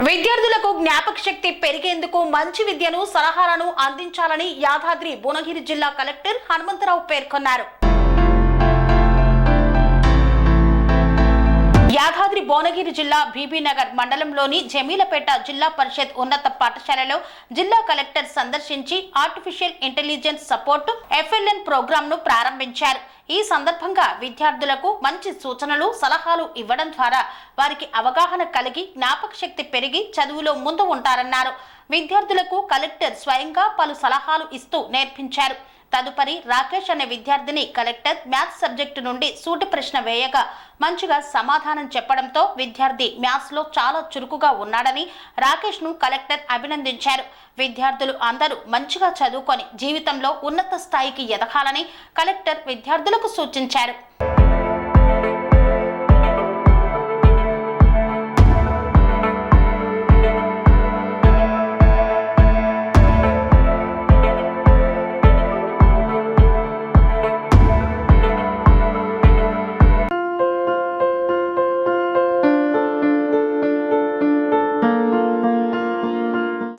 విద్యార్థులకు జ్ఞాపక శక్తి పెరిగేందుకు మంచి విద్యను సలహాలను అందించాలని యాదాద్రి భువనగిరి జిల్లా కలెక్టర్ హనుమంతరావు పేర్కొన్నారు. యాదాద్రి భువనగిరి జిల్లా బీబీనగర్ మండలంలోని జమీలపేట జిల్లా పరిషత్ ఉన్నత పాఠశాలలో జిల్లా కలెక్టర్ సందర్శించి ఆర్టిఫిషియల్ ఇంటెలిజెన్స్ సపోర్ట్ FLN ప్రోగ్రాంను ప్రారంభించారు. ఈ సందర్భంగా విద్యార్థులకు మంచి సూచనలు సలహాలు ఇవ్వడం ద్వారా వారికి అవగాహన కలిగి జ్ఞాపక శక్తి పెరిగి చదువులో ముందు ఉంటారన్నారు. విద్యార్థులకు కలెక్టర్ స్వయంగా పలు సలహాలు ఇస్తూ నేర్పించారు. తదుపరి రాకేష్ అనే విద్యార్థిని కలెక్టర్ మ్యాథ్స్ సబ్జెక్టు నుండి సూటి ప్రశ్న వేయగా మంచిగా సమాధానం చెప్పడంతో విద్యార్థి మ్యాథ్స్ లో చాలా చురుకుగా ఉన్నాడని రాకేష్ ను కలెక్టర్ అభినందించారు. విద్యార్థులు అందరూ మంచిగా చదువుకొని జీవితంలో ఉన్నత స్థాయికి ఎదగాలని కలెక్టర్ విద్యార్థులకు సూచించారు.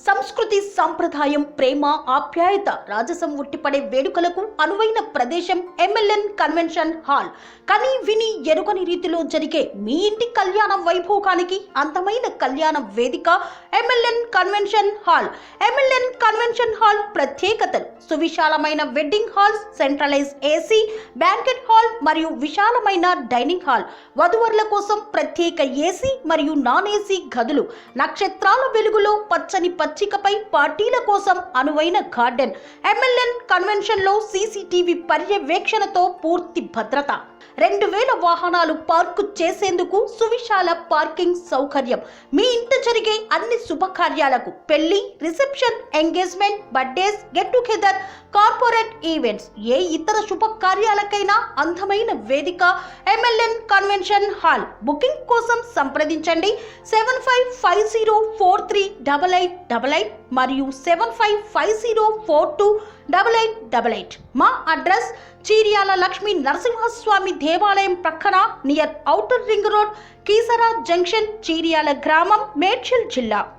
సంస్కృతి సంప్రదాయం ప్రేమ ఆప్యాయత రాజసం ఉట్టిపడే వేడుకలకు అనువైన ప్రదేశం MLN కన్వెన్షన్ హాల్. కని విని ఎరుగని రీతిలో జరిగే మీ ఇంటి కళ్యాణ వైభోగానికి అందమైన కళ్యాణ వేదిక MLN convention hall. MLN convention hall ప్రత్యేకతలు: సువిశాలమైన wedding halls, centralise AC banquet hall మరియు విశాలమైన డైనింగ్ హాల్, వధువరుల కోసం ప్రత్యేక AC మరియు నాన్ AC గదులు, నక్షత్రాల వెలుగులో పచ్చని పచ్చికపై పార్టీల కోసం అనువైన గార్డెన్. MLN కన్వెన్షన్ లో CCTV పర్యవేక్షణతో పూర్తి భద్రత, 2000 వాహనాలు పార్కు చేసేందుకు సువిశాల పార్కింగ్ సౌకర్యం. మీ ఇంట జరిగే అన్ని శుభకార్యాలకు, పెళ్లి, reception, engagement, birthdays, get together, corporate events, ఏ ఇతర శుభకార్యాలకైనా అందమైన వేదిక MLN కన్వెన్షన్ హాల్. బుకింగ్ కోసం సంప్రదించండి 7550438888 మరియు 7550428888. మా అడ్రస్ చీర్యాల లక్ష్మీ నరసింహస్వామి దేవాలయం ప్రక్కన near outer ring road, Keesara junction, Cheeryal గ్రామం, మేడ్చల్ జిల్లా.